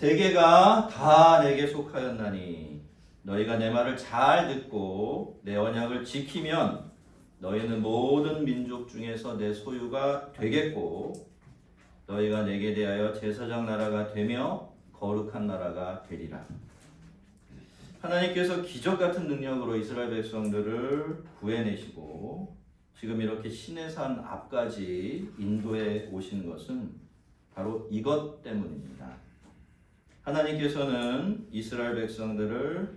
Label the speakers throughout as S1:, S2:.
S1: 세계가 다 내게 속하였나니 너희가 내 말을 잘 듣고 내 언약을 지키면 너희는 모든 민족 중에서 내 소유가 되겠고 너희가 내게 대하여 제사장 나라가 되며 거룩한 나라가 되리라. 하나님께서 기적 같은 능력으로 이스라엘 백성들을 구해내시고 지금 이렇게 시내산 앞까지 인도해 오신 것은 바로 이것 때문입니다. 하나님께서는 이스라엘 백성들을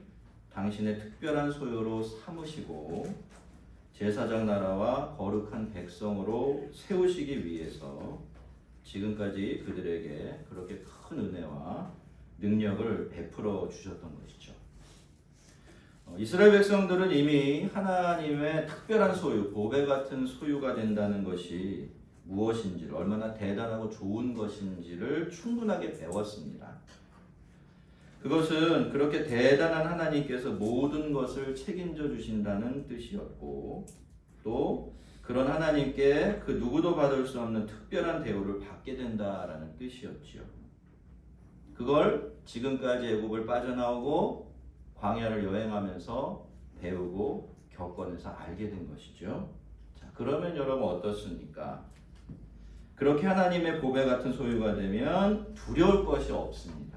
S1: 당신의 특별한 소유로 삼으시고 제사장 나라와 거룩한 백성으로 세우시기 위해서 지금까지 그들에게 그렇게 큰 은혜와 능력을 베풀어 주셨던 것이죠. 이스라엘 백성들은 이미 하나님의 특별한 소유, 보배 같은 소유가 된다는 것이 무엇인지를, 얼마나 대단하고 좋은 것인지를 충분하게 배웠습니다. 그것은 그렇게 대단한 하나님께서 모든 것을 책임져 주신다는 뜻이었고, 또 그런 하나님께 그 누구도 받을 수 없는 특별한 대우를 받게 된다라는 뜻이었지요. 그걸 지금까지 애굽을 빠져나오고 광야를 여행하면서 배우고 겪어내서 알게 된 것이죠. 자, 그러면 여러분 어떻습니까? 그렇게 하나님의 보배 같은 소유가 되면 두려울 것이 없습니다.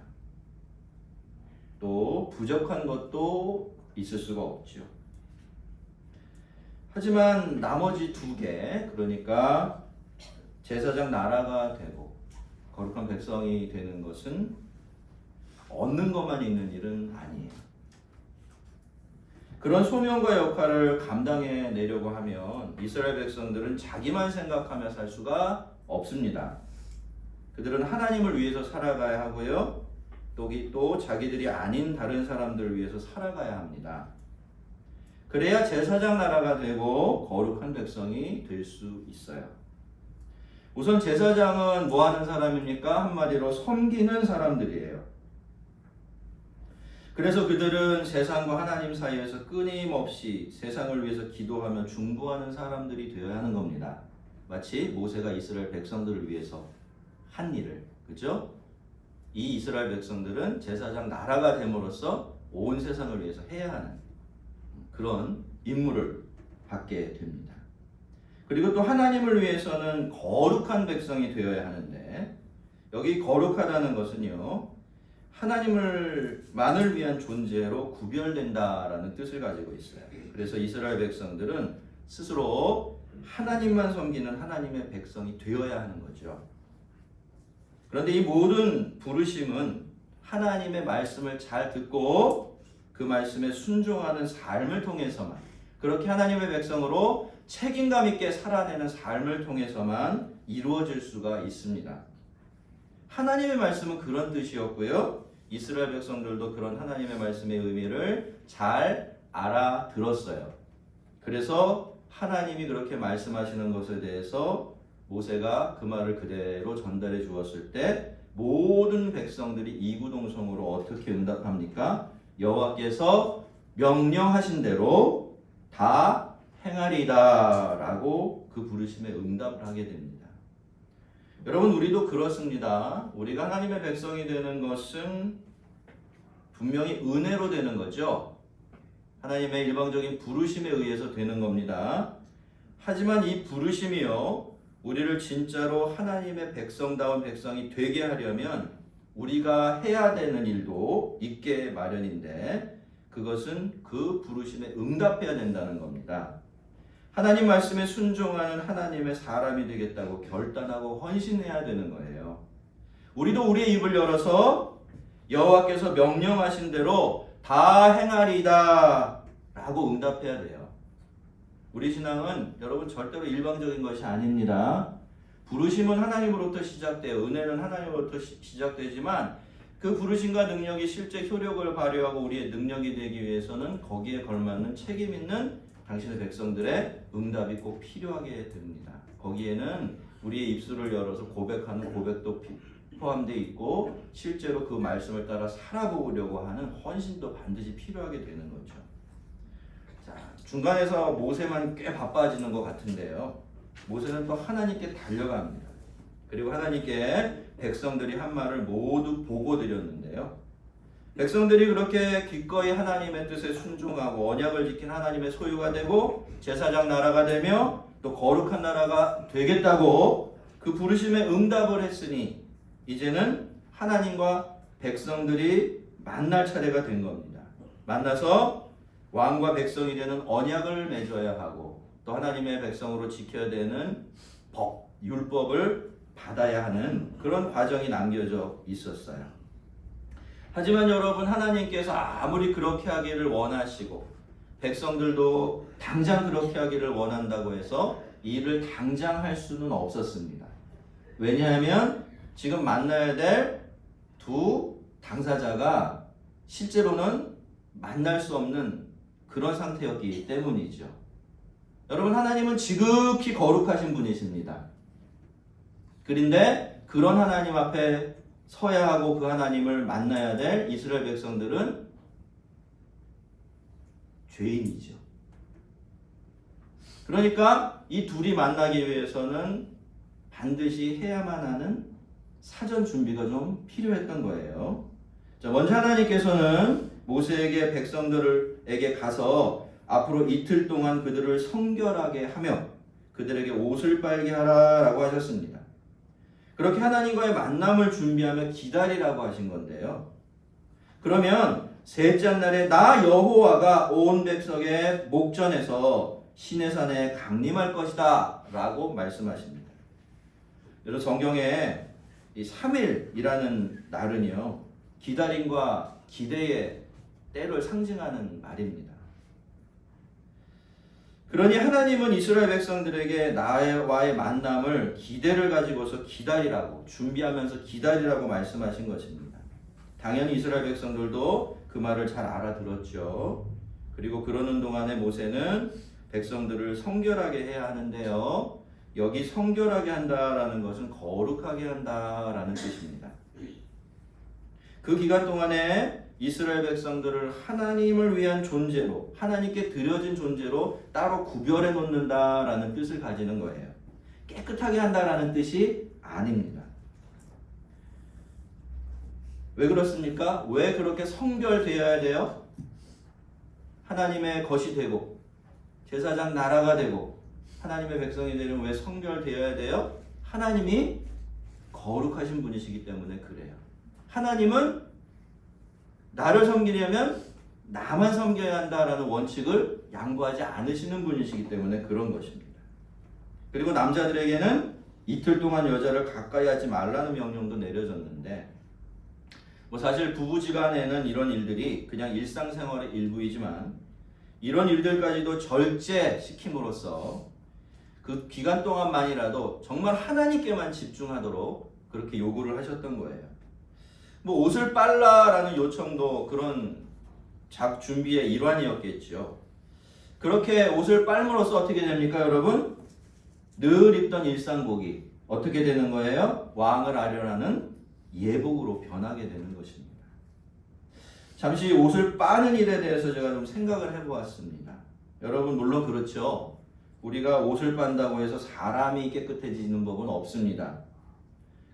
S1: 또 부족한 것도 있을 수가 없죠. 하지만 나머지 두 개, 그러니까 제사장 나라가 되고 거룩한 백성이 되는 것은 얻는 것만 있는 일은 아니에요. 그런 소명과 역할을 감당해 내려고 하면 이스라엘 백성들은 자기만 생각하며 살 수가 없습니다. 그들은 하나님을 위해서 살아가야 하고요. 또 자기들이 아닌 다른 사람들을 위해서 살아가야 합니다. 그래야 제사장 나라가 되고 거룩한 백성이 될 수 있어요. 우선 제사장은 뭐 하는 사람입니까? 한마디로 섬기는 사람들이에요. 그래서 그들은 세상과 하나님 사이에서 끊임없이 세상을 위해서 기도하며 중보하는 사람들이 되어야 하는 겁니다. 마치 모세가 이스라엘 백성들을 위해서 한 일을, 그죠? 이 이스라엘 백성들은 제사장 나라가 됨으로써 온 세상을 위해서 해야 하는 그런 임무를 받게 됩니다. 그리고 또 하나님을 위해서는 거룩한 백성이 되어야 하는데, 여기 거룩하다는 것은요, 하나님만을 위한 존재로 구별된다라는 뜻을 가지고 있어요. 그래서 이스라엘 백성들은 스스로 하나님만 섬기는 하나님의 백성이 되어야 하는 거죠. 그런데 이 모든 부르심은 하나님의 말씀을 잘 듣고 그 말씀에 순종하는 삶을 통해서만, 그렇게 하나님의 백성으로 책임감 있게 살아내는 삶을 통해서만 이루어질 수가 있습니다. 하나님의 말씀은 그런 뜻이었고요. 이스라엘 백성들도 그런 하나님의 말씀의 의미를 잘 알아들었어요. 그래서 하나님이 그렇게 말씀하시는 것에 대해서 모세가 그 말을 그대로 전달해 주었을 때 모든 백성들이 이구동성으로 어떻게 응답합니까? 여호와께서 명령하신 대로 다 행하리이다 라고 그 부르심에 응답을 하게 됩니다. 여러분, 우리도 그렇습니다. 우리가 하나님의 백성이 되는 것은 분명히 은혜로 되는 거죠. 하나님의 일방적인 부르심에 의해서 되는 겁니다. 하지만 이 부르심이요, 우리를 진짜로 하나님의 백성다운 백성이 되게 하려면 우리가 해야 되는 일도 있게 마련인데, 그것은 그 부르심에 응답해야 된다는 겁니다. 하나님 말씀에 순종하는 하나님의 사람이 되겠다고 결단하고 헌신해야 되는 거예요. 우리도 우리의 입을 열어서 여호와께서 명령하신 대로 다 행하리이다 라고 응답해야 돼요. 우리 신앙은 여러분 절대로 일방적인 것이 아닙니다. 부르심은 하나님으로부터 시작돼요. 은혜는 하나님으로부터 시작되지만 그 부르심과 능력이 실제 효력을 발휘하고 우리의 능력이 되기 위해서는 거기에 걸맞는 책임 있는 당신의 백성들의 응답이 꼭 필요하게 됩니다. 거기에는 우리의 입술을 열어서 고백하는 고백도 포함되어 있고 실제로 그 말씀을 따라 살아보려고 하는 헌신도 반드시 필요하게 되는 거죠. 자, 중간에서 모세만 꽤 바빠지는 것 같은데요. 모세는 또 하나님께 달려갑니다. 그리고 하나님께 백성들이 한 말을 모두 보고 드렸는데요. 백성들이 그렇게 기꺼이 하나님의 뜻에 순종하고 언약을 지킨 하나님의 소유가 되고 제사장 나라가 되며 또 거룩한 나라가 되겠다고 그 부르심에 응답을 했으니 이제는 하나님과 백성들이 만날 차례가 된 겁니다. 만나서 왕과 백성이 되는 언약을 맺어야 하고 또 하나님의 백성으로 지켜야 되는 법, 율법을 받아야 하는 그런 과정이 남겨져 있었어요. 하지만 여러분, 하나님께서 아무리 그렇게 하기를 원하시고 백성들도 당장 그렇게 하기를 원한다고 해서 이 일을 당장 할 수는 없었습니다. 왜냐하면 지금 만나야 될 두 당사자가 실제로는 만날 수 없는 그런 상태였기 때문이죠. 여러분, 하나님은 지극히 거룩하신 분이십니다. 그런데 그런 하나님 앞에 서야 하고 그 하나님을 만나야 될 이스라엘 백성들은 죄인이죠. 그러니까 이 둘이 만나기 위해서는 반드시 해야만 하는 사전 준비가 좀 필요했던 거예요. 자, 먼저 하나님께서는 모세에게 백성들에게 가서 앞으로 이틀 동안 그들을 성결하게 하며 그들에게 옷을 빨게 하라라고 하셨습니다. 그렇게 하나님과의 만남을 준비하며 기다리라고 하신 건데요. 그러면 셋째 날에 나 여호와가 온 백성의 목전에서 시내산에 강림할 것이다 라고 말씀하십니다. 여러분, 성경에 이 3일이라는 날은요, 기다림과 기대의 때를 상징하는 말입니다. 그러니 하나님은 이스라엘 백성들에게 나와의 만남을 기대를 가지고서 기다리라고, 준비하면서 기다리라고 말씀하신 것입니다. 당연히 이스라엘 백성들도 그 말을 잘 알아들었죠. 그리고 그러는 동안에 모세는 백성들을 성결하게 해야 하는데요. 여기 성결하게 한다라는 것은 거룩하게 한다라는 뜻입니다. 그 기간 동안에 이스라엘 백성들을 하나님을 위한 존재로, 하나님께 드려진 존재로 따로 구별해 놓는다라는 뜻을 가지는 거예요. 깨끗하게 한다라는 뜻이 아닙니다. 왜 그렇습니까? 왜 그렇게 성결되어야 돼요? 하나님의 것이 되고 제사장 나라가 되고 하나님의 백성이 되려면 왜 성결되어야 돼요? 하나님이 거룩하신 분이시기 때문에 그래요. 하나님은 나를 섬기려면 나만 섬겨야 한다라는 원칙을 양보하지 않으시는 분이시기 때문에 그런 것입니다. 그리고 남자들에게는 이틀 동안 여자를 가까이 하지 말라는 명령도 내려졌는데, 사실 부부지간에는 이런 일들이 그냥 일상생활의 일부이지만 이런 일들까지도 절제시킴으로써 그 기간 동안만이라도 정말 하나님께만 집중하도록 그렇게 요구를 하셨던 거예요. 옷을 빨라라는 요청도 그런 준비의 일환이었겠죠. 그렇게 옷을 빨므로써 어떻게 됩니까, 여러분? 늘 입던 일상복이 어떻게 되는 거예요? 왕을 아련하는 예복으로 변하게 되는 것입니다. 잠시 옷을 빠는 일에 대해서 제가 좀 생각을 해보았습니다. 여러분, 물론 그렇죠. 우리가 옷을 빤다고 해서 사람이 깨끗해지는 법은 없습니다.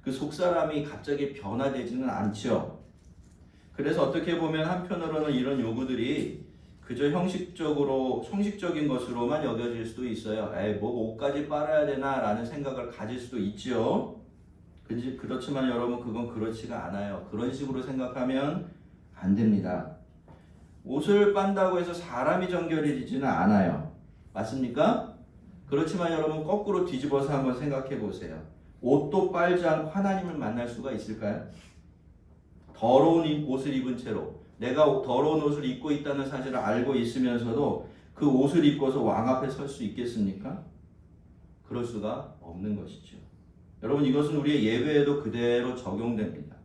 S1: 그 속사람이 갑자기 변화되지는 않죠. 그래서 어떻게 보면 한편으로는 이런 요구들이 그저 형식적인 것으로만 여겨질 수도 있어요. 옷까지 빨아야 되나 라는 생각을 가질 수도 있죠. 그렇지만 여러분, 그건 그렇지가 않아요. 그런 식으로 생각하면 안 됩니다. 옷을 빤다고 해서 사람이 정결해지지는 않아요. 맞습니까? 그렇지만 여러분, 거꾸로 뒤집어서 한번 생각해 보세요. 옷도 빨지 않고 하나님을 만날 수가 있을까요? 더러운 옷을 입은 채로 내가 더러운 옷을 입고 있다는 사실을 알고 있으면서도 그 옷을 입고서 왕 앞에 설 수 있겠습니까? 그럴 수가 없는 것이죠. 여러분, 이것은 우리의 예배에도 그대로 적용됩니다.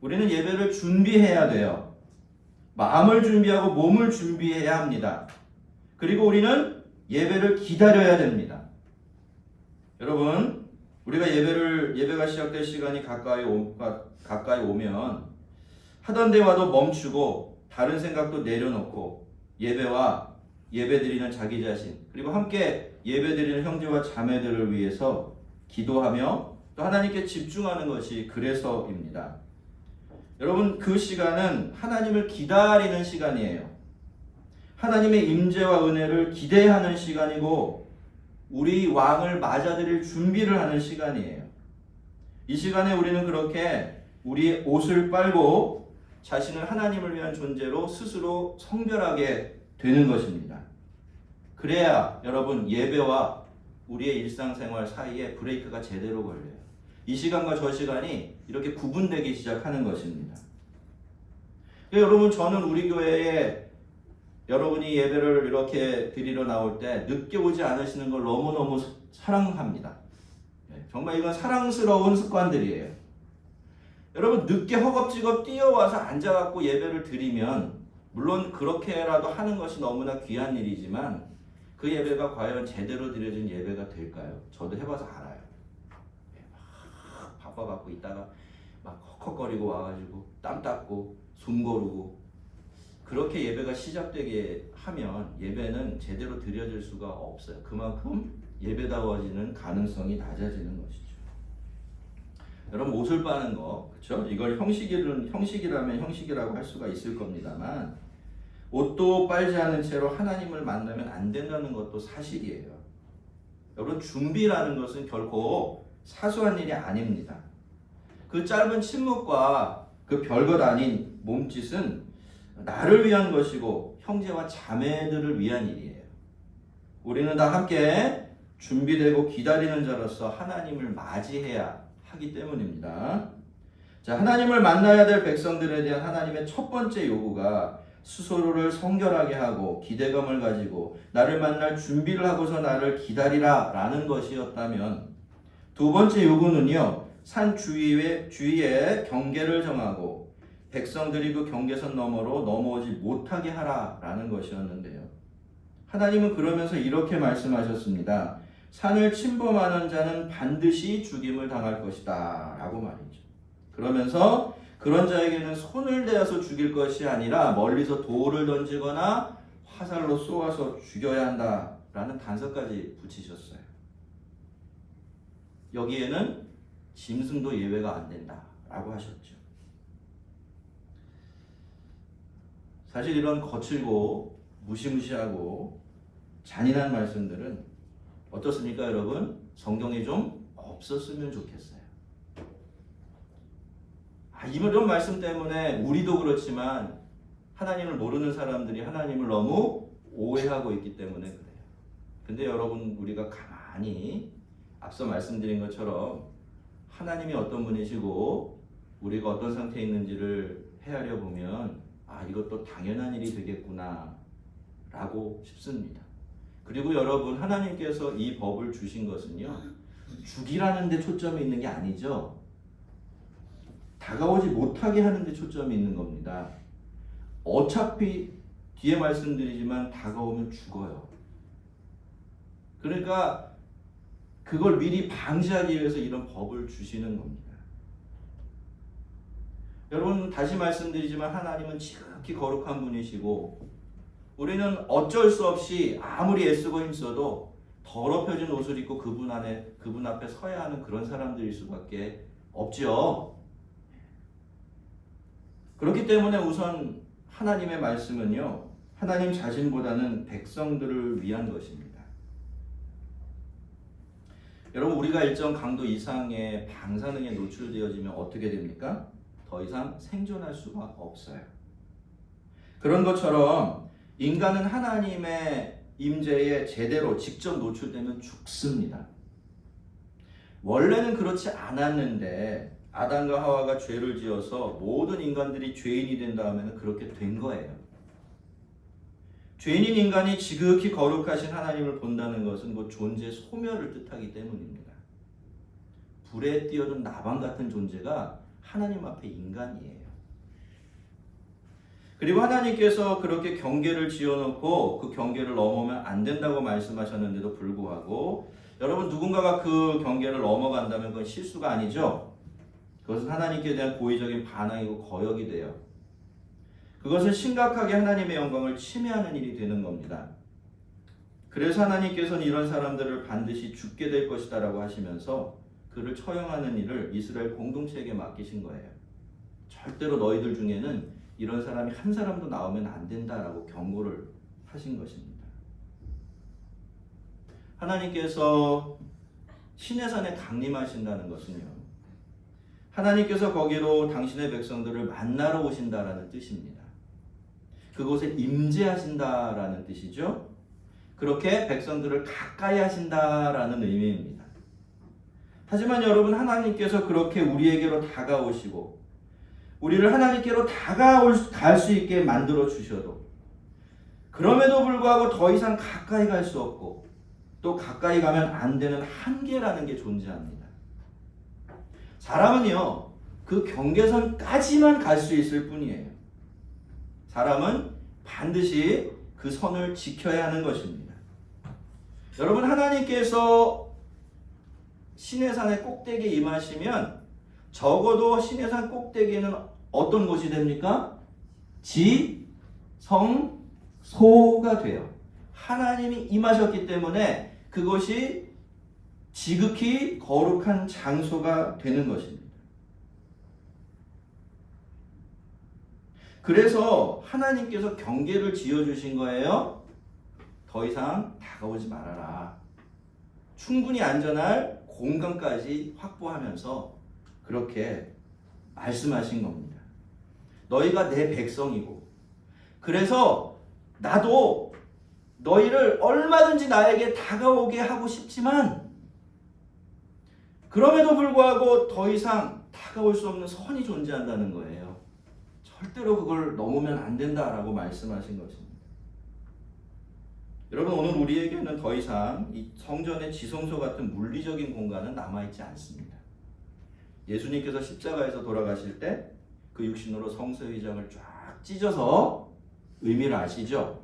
S1: 우리는 예배를 준비해야 돼요. 마음을 준비하고 몸을 준비해야 합니다. 그리고 우리는 예배를 기다려야 됩니다. 여러분, 우리가 예배가 시작될 시간이 가까이 오면 하던 대화도 멈추고 다른 생각도 내려놓고 예배와 예배드리는 자기 자신, 그리고 함께 예배드리는 형제와 자매들을 위해서 기도하며 또 하나님께 집중하는 것이 그래서입니다. 여러분, 그 시간은 하나님을 기다리는 시간이에요. 하나님의 임재와 은혜를 기대하는 시간이고 우리 왕을 맞아들일 준비를 하는 시간이에요. 이 시간에 우리는 그렇게 우리의 옷을 빨고 자신을 하나님을 위한 존재로 스스로 성별하게 되는 것입니다. 그래야 여러분 예배와 우리의 일상생활 사이에 브레이크가 제대로 걸려요. 이 시간과 저 시간이 이렇게 구분되기 시작하는 것입니다. 여러분, 저는 우리 교회에 여러분이 예배를 이렇게 드리러 나올 때 늦게 오지 않으시는 걸 너무너무 사랑합니다. 정말 이건 사랑스러운 습관들이에요. 여러분, 늦게 허겁지겁 뛰어와서 앉아갖고 예배를 드리면 물론 그렇게라도 하는 것이 너무나 귀한 일이지만 그 예배가 과연 제대로 드려진 예배가 될까요? 저도 해봐서 알아요. 막 바빠갖고 있다가 막 헉헉거리고 와가지고 땀 닦고 숨 고르고 그렇게 예배가 시작되게 하면 예배는 제대로 드려질 수가 없어요. 그만큼 예배다워지는 가능성이 낮아지는 것이죠. 여러분, 옷을 빠는 거, 그렇죠? 이걸 형식이라면 형식이라고 할 수가 있을 겁니다만 옷도 빨지 않은 채로 하나님을 만나면 안 된다는 것도 사실이에요. 여러분, 준비라는 것은 결코 사소한 일이 아닙니다. 그 짧은 침묵과 그 별것 아닌 몸짓은 나를 위한 것이고 형제와 자매들을 위한 일이에요. 우리는 다 함께 준비되고 기다리는 자로서 하나님을 맞이해야 하기 때문입니다. 자, 하나님을 만나야 될 백성들에 대한 하나님의 첫 번째 요구가 스스로를 성결하게 하고 기대감을 가지고 나를 만날 준비를 하고서 나를 기다리라 라는 것이었다면, 두 번째 요구는요, 산 주위에 경계를 정하고 백성들이 그 경계선 너머로 넘어오지 못하게 하라 라는 것이었는데요. 하나님은 그러면서 이렇게 말씀하셨습니다. 산을 침범하는 자는 반드시 죽임을 당할 것이다 라고 말이죠. 그러면서 그런 자에게는 손을 대어서 죽일 것이 아니라 멀리서 돌을 던지거나 화살로 쏘아서 죽여야 한다 라는 단서까지 붙이셨어요. 여기에는 짐승도 예외가 안 된다 라고 하셨죠. 사실 이런 거칠고 무시무시하고 잔인한 말씀들은 어떻습니까, 여러분? 성경에 좀 없었으면 좋겠어요. 이런 말씀 때문에 우리도 그렇지만 하나님을 모르는 사람들이 하나님을 너무 오해하고 있기 때문에 그래요. 근데 여러분, 우리가 가만히 앞서 말씀드린 것처럼 하나님이 어떤 분이시고 우리가 어떤 상태에 있는지를 헤아려 보면 이것도 당연한 일이 되겠구나 라고 싶습니다. 그리고 여러분, 하나님께서 이 법을 주신 것은요, 죽이라는 데 초점이 있는 게 아니죠. 다가오지 못하게 하는 데 초점이 있는 겁니다. 어차피 뒤에 말씀드리지만 다가오면 죽어요. 그러니까 그걸 미리 방지하기 위해서 이런 법을 주시는 겁니다. 여러분, 다시 말씀드리지만 하나님은 지극히 거룩한 분이시고 우리는 어쩔 수 없이 아무리 애쓰고 힘써도 더럽혀진 옷을 입고 그분 앞에 서야 하는 그런 사람들일 수밖에 없죠. 그렇기 때문에 우선 하나님의 말씀은요, 하나님 자신보다는 백성들을 위한 것입니다. 여러분, 우리가 일정 강도 이상의 방사능에 노출되어지면 어떻게 됩니까? 더 이상 생존할 수가 없어요. 그런 것처럼 인간은 하나님의 임재에 제대로 직접 노출되면 죽습니다. 원래는 그렇지 않았는데 아담과 하와가 죄를 지어서 모든 인간들이 죄인이 된 다음에는 그렇게 된 거예요. 죄인인 인간이 지극히 거룩하신 하나님을 본다는 것은 그 존재 소멸을 뜻하기 때문입니다. 불에 뛰어든 나방 같은 존재가 하나님 앞에 인간이에요. 그리고 하나님께서 그렇게 경계를 지어놓고 그 경계를 넘으면 안 된다고 말씀하셨는데도 불구하고 여러분, 누군가가 그 경계를 넘어간다면 그건 실수가 아니죠. 그것은 하나님께 대한 고의적인 반항이고 거역이 돼요. 그것은 심각하게 하나님의 영광을 침해하는 일이 되는 겁니다. 그래서 하나님께서는 이런 사람들을 반드시 죽게 될 것이다 라고 하시면서 그를 처형하는 일을 이스라엘 공동체에게 맡기신 거예요. 절대로 너희들 중에는 이런 사람이 한 사람도 나오면 안 된다라고 경고를 하신 것입니다. 하나님께서 시내산에 강림하신다는 것은요, 하나님께서 거기로 당신의 백성들을 만나러 오신다라는 뜻입니다. 그곳에 임재하신다라는 뜻이죠. 그렇게 백성들을 가까이 하신다라는 의미입니다. 하지만 여러분, 하나님께서 그렇게 우리에게로 다가오시고 우리를 하나님께로 다가갈 수 있게 만들어 주셔도 그럼에도 불구하고 더 이상 가까이 갈 수 없고 또 가까이 가면 안 되는 한계라는 게 존재합니다. 사람은요, 그 경계선까지만 갈 수 있을 뿐이에요. 사람은 반드시 그 선을 지켜야 하는 것입니다. 여러분, 하나님께서 시내산의 꼭대기에 임하시면 적어도 시내산 꼭대기에는 어떤 곳이 됩니까? 지성소가 돼요. 하나님이 임하셨기 때문에 그것이 지극히 거룩한 장소가 되는 것입니다. 그래서 하나님께서 경계를 지어주신 거예요. 더 이상 다가오지 말아라. 충분히 안전할 공간까지 확보하면서 그렇게 말씀하신 겁니다. 너희가 내 백성이고, 그래서 나도 너희를 얼마든지 나에게 다가오게 하고 싶지만 그럼에도 불구하고 더 이상 다가올 수 없는 선이 존재한다는 거예요. 절대로 그걸 넘으면 안 된다라고 말씀하신 것입니다. 여러분, 오늘 우리에게는 더 이상 이 성전의 지성소 같은 물리적인 공간은 남아있지 않습니다. 예수님께서 십자가에서 돌아가실 때 그 육신으로 성소의장을 쫙 찢어서 의미를 아시죠?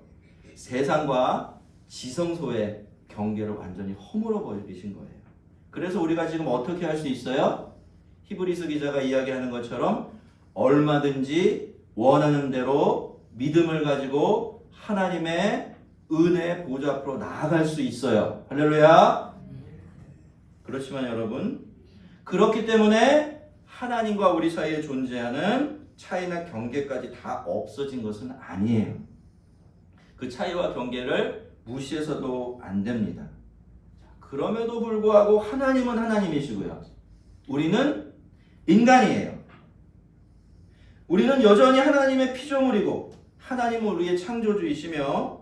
S1: 세상과 지성소의 경계를 완전히 허물어 버리신 거예요. 그래서 우리가 지금 어떻게 할 수 있어요? 히브리서 기자가 이야기하는 것처럼 얼마든지 원하는 대로 믿음을 가지고 하나님의 은혜 보좌 앞으로 나아갈 수 있어요. 할렐루야. 그렇지만 여러분, 그렇기 때문에 하나님과 우리 사이에 존재하는 차이나 경계까지 다 없어진 것은 아니에요. 그 차이와 경계를 무시해서도 안 됩니다. 그럼에도 불구하고 하나님은 하나님이시고요, 우리는 인간이에요. 우리는 여전히 하나님의 피조물이고 하나님은 우리의 창조주이시며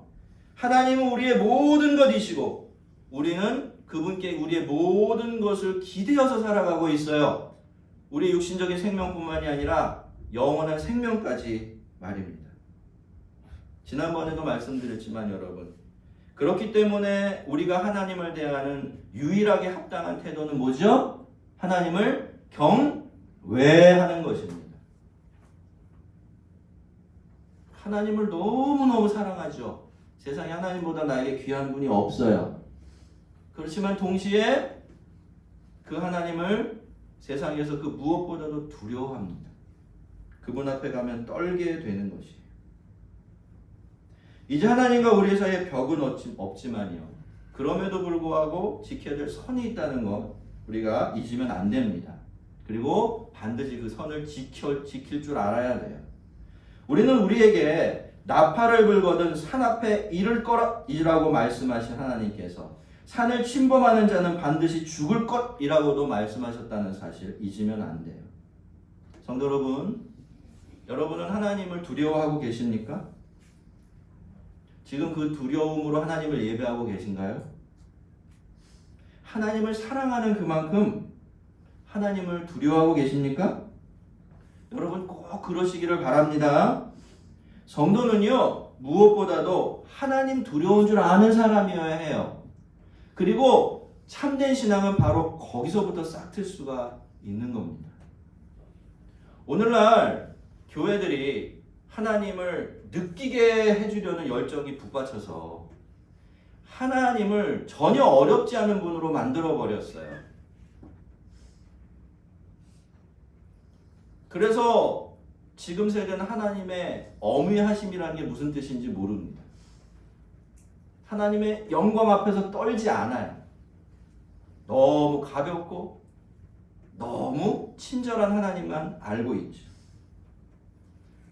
S1: 하나님은 우리의 모든 것이시고 우리는 그분께 우리의 모든 것을 기대어서 살아가고 있어요. 우리의 육신적인 생명뿐만이 아니라 영원한 생명까지 말입니다. 지난번에도 말씀드렸지만 여러분, 그렇기 때문에 우리가 하나님을 대하는 유일하게 합당한 태도는 뭐죠? 하나님을 경외하는 것입니다. 하나님을 너무너무 사랑하죠. 세상에 하나님보다 나에게 귀한 분이 없어요. 그렇지만 동시에 그 하나님을 세상에서 그 무엇보다도 두려워합니다. 그분 앞에 가면 떨게 되는 것이에요. 이제 하나님과 우리 사이에 벽은 없지만요, 그럼에도 불구하고 지켜야 될 선이 있다는 것 우리가 잊으면 안 됩니다. 그리고 반드시 그 선을 지킬 줄 알아야 돼요. 우리는 우리에게 나팔을 불거든 산 앞에 이를 거라이라고 말씀하신 하나님께서 산을 침범하는 자는 반드시 죽을 것이라고도 말씀하셨다는 사실 잊으면 안 돼요. 성도 여러분, 여러분은 하나님을 두려워하고 계십니까? 지금 그 두려움으로 하나님을 예배하고 계신가요? 하나님을 사랑하는 그만큼 하나님을 두려워하고 계십니까? 여러분 꼭 그러시기를 바랍니다. 성도는요, 무엇보다도 하나님 두려운 줄 아는 사람이어야 해요. 그리고 참된 신앙은 바로 거기서부터 싹틀 수가 있는 겁니다. 오늘날 교회들이 하나님을 느끼게 해주려는 열정이 북받쳐서 하나님을 전혀 어렵지 않은 분으로 만들어 버렸어요. 그래서 지금 세대는 하나님의 어미하심이라는 게 무슨 뜻인지 모릅니다. 하나님의 영광 앞에서 떨지 않아요. 너무 가볍고 너무 친절한 하나님만 알고 있죠.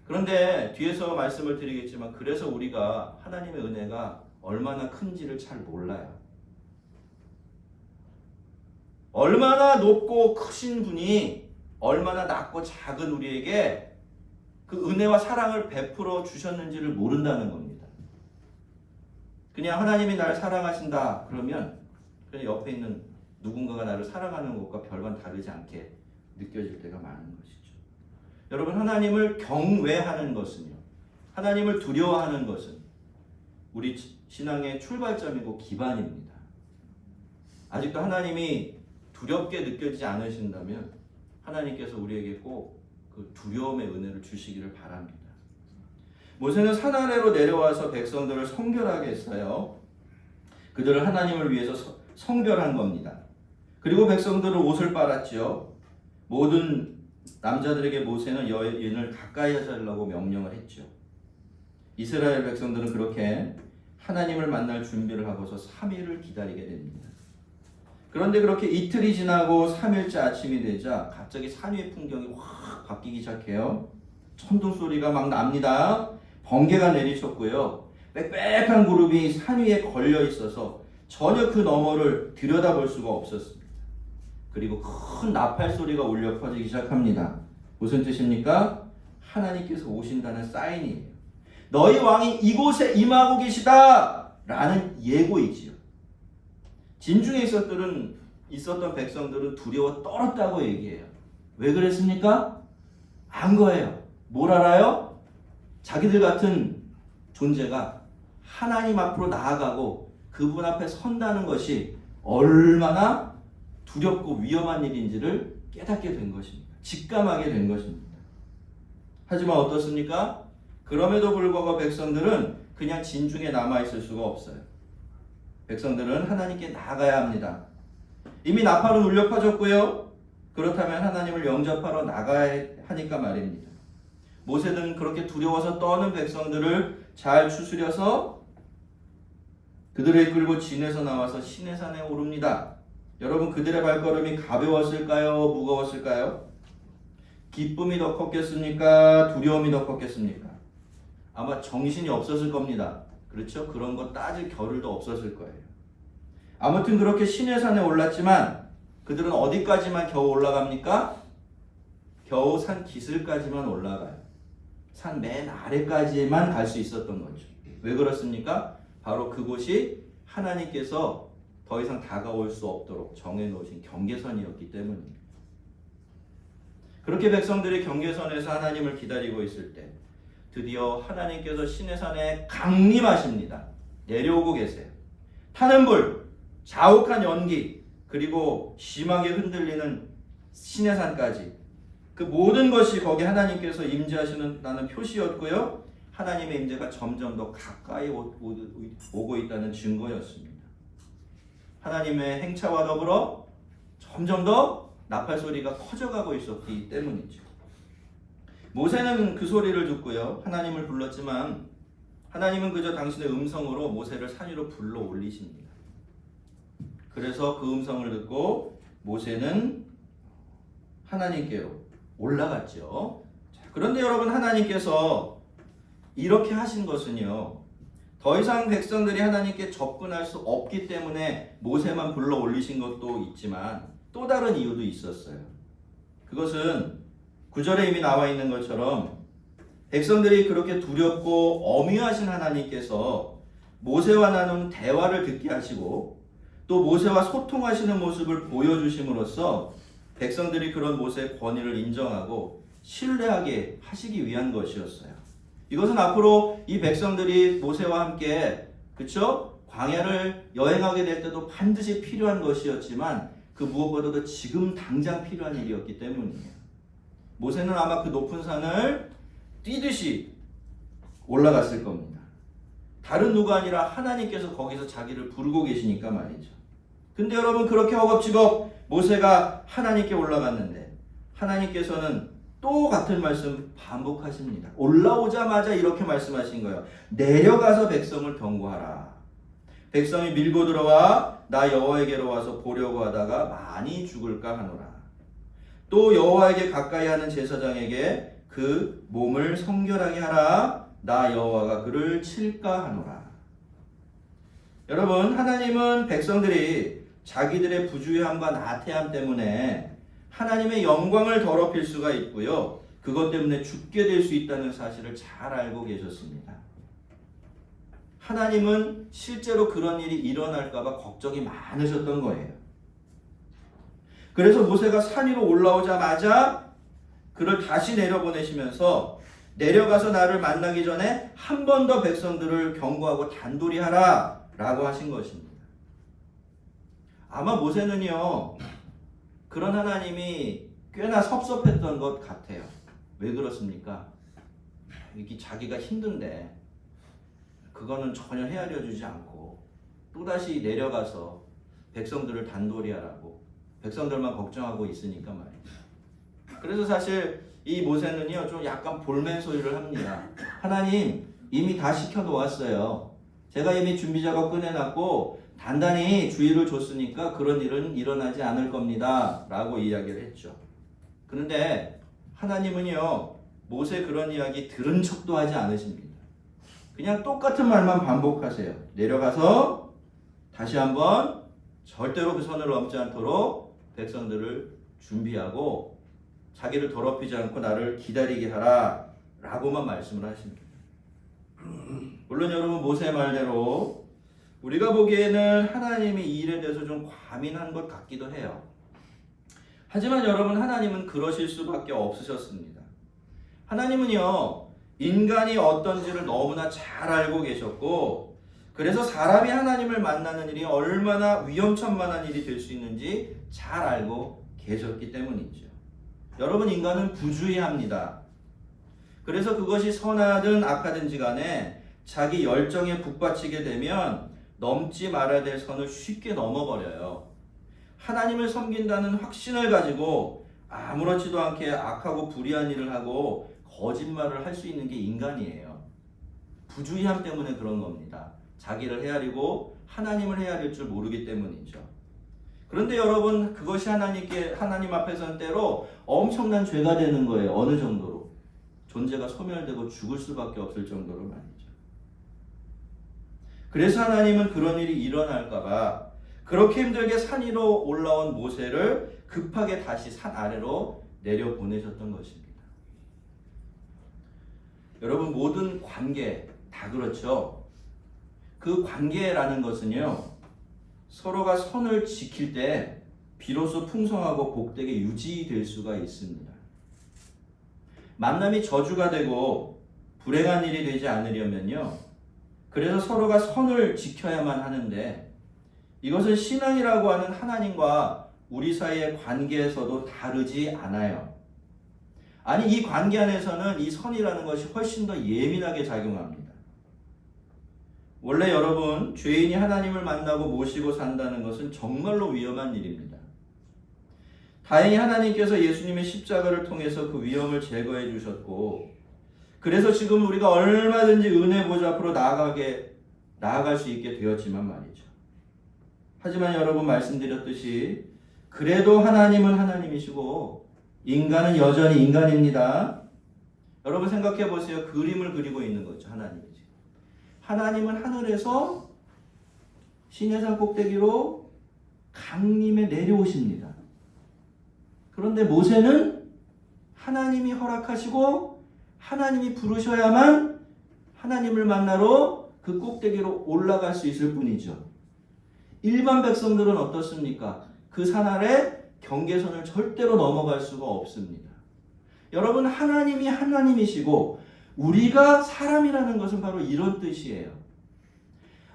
S1: 그런데 뒤에서 말씀을 드리겠지만 그래서 우리가 하나님의 은혜가 얼마나 큰지를 잘 몰라요. 얼마나 높고 크신 분이 얼마나 낮고 작은 우리에게 그 은혜와 사랑을 베풀어 주셨는지를 모른다는 겁니다. 그냥 하나님이 나를 사랑하신다 그러면 그냥 옆에 있는 누군가가 나를 사랑하는 것과 별반 다르지 않게 느껴질 때가 많은 것이죠. 여러분, 하나님을 경외하는 것은요, 하나님을 두려워하는 것은 우리 신앙의 출발점이고 기반입니다. 아직도 하나님이 두렵게 느껴지지 않으신다면 하나님께서 우리에게 꼭 그 두려움의 은혜를 주시기를 바랍니다. 모세는 산 아래로 내려와서 백성들을 성결하게 했어요. 그들을 하나님을 위해서 성별한 겁니다. 그리고 백성들은 옷을 빨았지요. 모든 남자들에게 모세는 여인을 가까이 하지 말라고 명령을 했죠. 이스라엘 백성들은 그렇게 하나님을 만날 준비를 하고서 3일을 기다리게 됩니다. 그런데 그렇게 이틀이 지나고 3일째 아침이 되자 갑자기 산 위의 풍경이 확 바뀌기 시작해요. 천둥 소리가 막 납니다. 번개가 내리쳤고요. 빽빽한 구름이 산 위에 걸려 있어서 전혀 그 너머를 들여다볼 수가 없었습니다. 그리고 큰 나팔 소리가 울려 퍼지기 시작합니다. 무슨 뜻입니까? 하나님께서 오신다는 사인이에요. 너희 왕이 이곳에 임하고 계시다! 라는 예고이지요. 진중에 있었던 백성들은 두려워 떨었다고 얘기해요. 왜 그랬습니까? 안 거예요. 뭘 알아요? 자기들 같은 존재가 하나님 앞으로 나아가고 그분 앞에 선다는 것이 얼마나 두렵고 위험한 일인지를 깨닫게 된 것입니다. 직감하게 된 것입니다. 하지만 어떻습니까? 그럼에도 불구하고 백성들은 그냥 진중에 남아있을 수가 없어요. 백성들은 하나님께 나가야 합니다. 이미 나팔은 울려 퍼졌고요. 그렇다면 하나님을 영접하러 나가야 하니까 말입니다. 모세는 그렇게 두려워서 떠는 백성들을 잘 추스려서 그들을 이끌고 진에서 나와서 시내산에 오릅니다. 여러분, 그들의 발걸음이 가벼웠을까요? 무거웠을까요? 기쁨이 더 컸겠습니까? 두려움이 더 컸겠습니까? 아마 정신이 없었을 겁니다. 그렇죠? 그런 거 따질 겨를도 없었을 거예요. 아무튼 그렇게 시내산에 올랐지만 그들은 어디까지만 겨우 올라갑니까? 겨우 산 기슭까지만 올라가요. 산 맨 아래까지만 갈 수 있었던 거죠. 왜 그렇습니까? 바로 그곳이 하나님께서 더 이상 다가올 수 없도록 정해놓으신 경계선이었기 때문입니다. 그렇게 백성들이 경계선에서 하나님을 기다리고 있을 때 드디어 하나님께서 시내산에 강림하십니다. 내려오고 계세요. 타는 불, 자욱한 연기, 그리고 심하게 흔들리는 시내산까지 그 모든 것이 거기 하나님께서 임재하시는 표시였고요. 하나님의 임재가 점점 더 가까이 오고 있다는 증거였습니다. 하나님의 행차와 더불어 점점 더 나팔 소리가 커져가고 있었기 때문이죠. 모세는 그 소리를 듣고요. 하나님을 불렀지만 하나님은 그저 당신의 음성으로 모세를 산 위로 불러 올리십니다. 그래서 그 음성을 듣고 모세는 하나님께로 올라갔죠. 그런데 여러분, 하나님께서 이렇게 하신 것은요, 더 이상 백성들이 하나님께 접근할 수 없기 때문에 모세만 불러 올리신 것도 있지만 또 다른 이유도 있었어요. 그것은 9절에 이미 나와 있는 것처럼 백성들이 그렇게 두렵고 엄위하신 하나님께서 모세와 나눈 대화를 듣게 하시고 또 모세와 소통하시는 모습을 보여주심으로써 백성들이 그런 모세의 권위를 인정하고 신뢰하게 하시기 위한 것이었어요. 이것은 앞으로 이 백성들이 모세와 함께, 그쵸? 광야를 여행하게 될 때도 반드시 필요한 것이었지만 그 무엇보다도 지금 당장 필요한 일이었기 때문이에요. 모세는 아마 그 높은 산을 뛰듯이 올라갔을 겁니다. 다른 누가 아니라 하나님께서 거기서 자기를 부르고 계시니까 말이죠. 근데 여러분, 그렇게 허겁지겁 모세가 하나님께 올라갔는데 하나님께서는 또 같은 말씀 반복하십니다. 올라오자마자 이렇게 말씀하신 거예요. 내려가서 백성을 경고하라. 백성이 밀고 들어와 나 여호와에게로 와서 보려고 하다가 많이 죽을까 하노라. 또 여호와에게 가까이 하는 제사장에게 그 몸을 성결하게 하라. 나 여호와가 그를 칠까 하노라. 여러분, 하나님은 백성들이 자기들의 부주의함과 나태함 때문에 하나님의 영광을 더럽힐 수가 있고요. 그것 때문에 죽게 될 수 있다는 사실을 잘 알고 계셨습니다. 하나님은 실제로 그런 일이 일어날까 봐 걱정이 많으셨던 거예요. 그래서 모세가 산 위로 올라오자마자 그를 다시 내려보내시면서 내려가서 나를 만나기 전에 한 번 더 백성들을 경고하고 단돌이 하라 라고 하신 것입니다. 아마 모세는요, 그런 하나님이 꽤나 섭섭했던 것 같아요. 왜 그렇습니까? 이게 자기가 힘든데 그거는 전혀 헤아려 주지 않고 또다시 내려가서 백성들을 단돌이 하라고 백성들만 걱정하고 있으니까 말이죠. 그래서 사실 이 모세는요, 좀 약간 볼멘 소리를 합니다. 하나님, 이미 다 시켜 놓았어요. 제가 이미 준비 작업 끝내놨고 단단히 주의를 줬으니까 그런 일은 일어나지 않을 겁니다 라고 이야기를 했죠. 그런데 하나님은요, 모세 그런 이야기 들은 척도 하지 않으십니다. 그냥 똑같은 말만 반복하세요. 내려가서 다시 한번 절대로 그 선을 넘지 않도록 백성들을 준비하고 자기를 더럽히지 않고 나를 기다리게 하라 라고만 말씀을 하십니다. 물론 여러분, 모세의 말대로 우리가 보기에는 하나님이 이 일에 대해서 좀 과민한 것 같기도 해요. 하지만 여러분, 하나님은 그러실 수밖에 없으셨습니다. 하나님은요, 인간이 어떤지를 너무나 잘 알고 계셨고, 그래서 사람이 하나님을 만나는 일이 얼마나 위험천만한 일이 될 수 있는지 잘 알고 계셨기 때문이죠. 여러분, 인간은 부주의합니다. 그래서 그것이 선하든 악하든지 간에 자기 열정에 북받치게 되면 넘지 말아야 될 선을 쉽게 넘어버려요. 하나님을 섬긴다는 확신을 가지고 아무렇지도 않게 악하고 불의한 일을 하고 거짓말을 할 수 있는 게 인간이에요. 부주의함 때문에 그런 겁니다. 자기를 헤아리고 하나님을 헤아릴 줄 모르기 때문이죠. 그런데 여러분, 그것이 하나님 앞에서는 때로 엄청난 죄가 되는 거예요. 어느 정도로? 존재가 소멸되고 죽을 수밖에 없을 정도로 말이죠. 그래서 하나님은 그런 일이 일어날까봐 그렇게 힘들게 산 위로 올라온 모세를 급하게 다시 산 아래로 내려보내셨던 것입니다. 여러분, 모든 관계 다 그렇죠. 그 관계라는 것은요, 서로가 선을 지킬 때 비로소 풍성하고 복되게 유지될 수가 있습니다. 만남이 저주가 되고 불행한 일이 되지 않으려면요, 그래서 서로가 선을 지켜야만 하는데, 이것은 신앙이라고 하는 하나님과 우리 사이의 관계에서도 다르지 않아요. 아니, 이 관계 안에서는 이 선이라는 것이 훨씬 더 예민하게 작용합니다. 원래 여러분, 죄인이 하나님을 만나고 모시고 산다는 것은 정말로 위험한 일입니다. 다행히 하나님께서 예수님의 십자가를 통해서 그 위험을 제거해 주셨고, 그래서 지금 우리가 얼마든지 은혜 보좌 앞으로 나아갈 수 있게 되었지만 말이죠. 하지만 여러분, 말씀드렸듯이 그래도 하나님은 하나님이시고 인간은 여전히 인간입니다. 여러분, 생각해 보세요. 그림을 그리고 있는 거죠. 하나님이. 하나님은 하늘에서 시내산 꼭대기로 강림에 내려오십니다. 그런데 모세는 하나님이 허락하시고 하나님이 부르셔야만 하나님을 만나러 그 꼭대기로 올라갈 수 있을 뿐이죠. 일반 백성들은 어떻습니까? 그 산 아래 경계선을 절대로 넘어갈 수가 없습니다. 여러분, 하나님이 하나님이시고 우리가 사람이라는 것은 바로 이런 뜻이에요.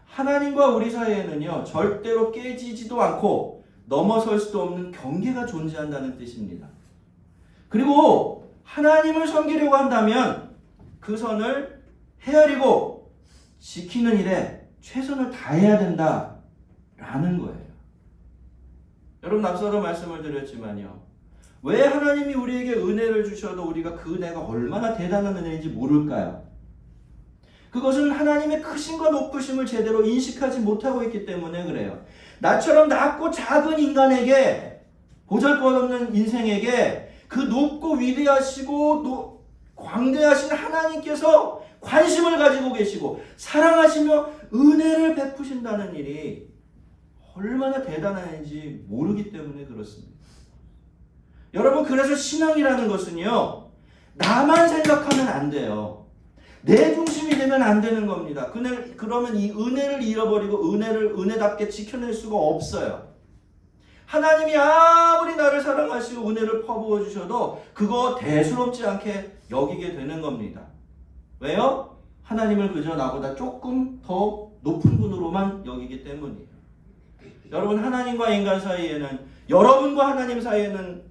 S1: 하나님과 우리 사이에는요, 절대로 깨지지도 않고 넘어설 수도 없는 경계가 존재한다는 뜻입니다. 그리고 하나님을 섬기려고 한다면 그 선을 헤아리고 지키는 일에 최선을 다해야 된다라는 거예요. 여러분, 앞서도 말씀을 드렸지만요, 왜 하나님이 우리에게 은혜를 주셔도 우리가 그 은혜가 얼마나 대단한 은혜인지 모를까요? 그것은 하나님의 크심과 높으심을 제대로 인식하지 못하고 있기 때문에 그래요. 나처럼 낮고 작은 인간에게 보잘것없는 인생에게 그 높고 위대하시고 광대하신 하나님께서 관심을 가지고 계시고 사랑하시며 은혜를 베푸신다는 일이 얼마나 대단한지 모르기 때문에 그렇습니다. 여러분, 그래서 신앙이라는 것은요, 나만 생각하면 안 돼요. 내 중심이 되면 안 되는 겁니다. 그러면 이 은혜를 잃어버리고 은혜를 은혜답게 지켜낼 수가 없어요. 하나님이 아무리 나를 사랑하시고 은혜를 퍼부어 주셔도 그거 대수롭지 않게 여기게 되는 겁니다. 왜요? 하나님을 그저 나보다 조금 더 높은 분으로만 여기기 때문이에요. 여러분, 하나님과 인간 사이에는, 여러분과 하나님 사이에는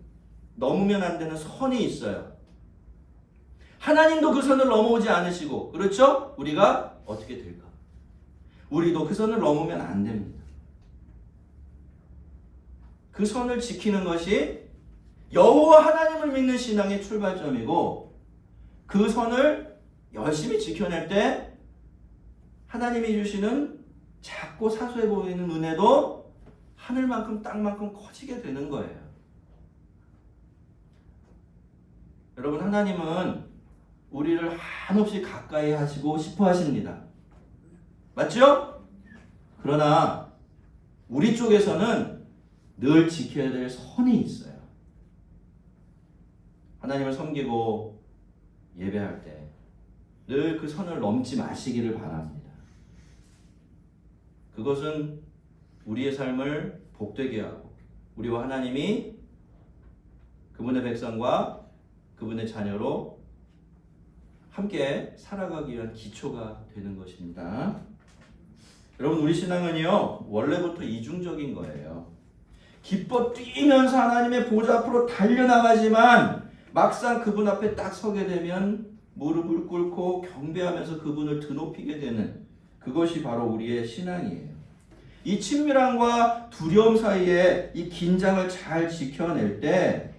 S1: 넘으면 안 되는 선이 있어요. 하나님도 그 선을 넘어오지 않으시고, 그렇죠? 우리가 어떻게 될까? 우리도 그 선을 넘으면 안 됩니다. 그 선을 지키는 것이 여호와 하나님을 믿는 신앙의 출발점이고, 그 선을 열심히 지켜낼 때 하나님이 주시는 작고 사소해 보이는 은혜도 하늘만큼 땅만큼 커지게 되는 거예요. 여러분, 하나님은 우리를 한없이 가까이 하시고 싶어 하십니다. 맞죠? 그러나 우리 쪽에서는 늘 지켜야 될 선이 있어요. 하나님을 섬기고 예배할 때 늘 그 선을 넘지 마시기를 바랍니다. 그것은 우리의 삶을 복되게 하고 우리와 하나님이 그분의 백성과 그분의 자녀로 함께 살아가기 위한 기초가 되는 것입니다. 여러분, 우리 신앙은요, 원래부터 이중적인 거예요. 기뻐 뛰면서 하나님의 보좌 앞으로 달려나가지만 막상 그분 앞에 딱 서게 되면 무릎을 꿇고 경배하면서 그분을 드높이게 되는, 그것이 바로 우리의 신앙이에요. 이 친밀함과 두려움 사이에 이 긴장을 잘 지켜낼 때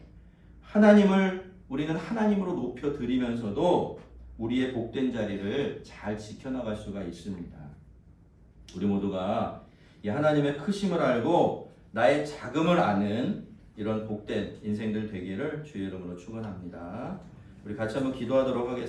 S1: 우리는 하나님으로 높여드리면서도 우리의 복된 자리를 잘 지켜나갈 수가 있습니다. 우리 모두가 이 하나님의 크심을 알고 나의 작음을 아는 이런 복된 인생들 되기를 주의 이름으로 축원합니다. 우리 같이 한번 기도하도록 하겠습니다.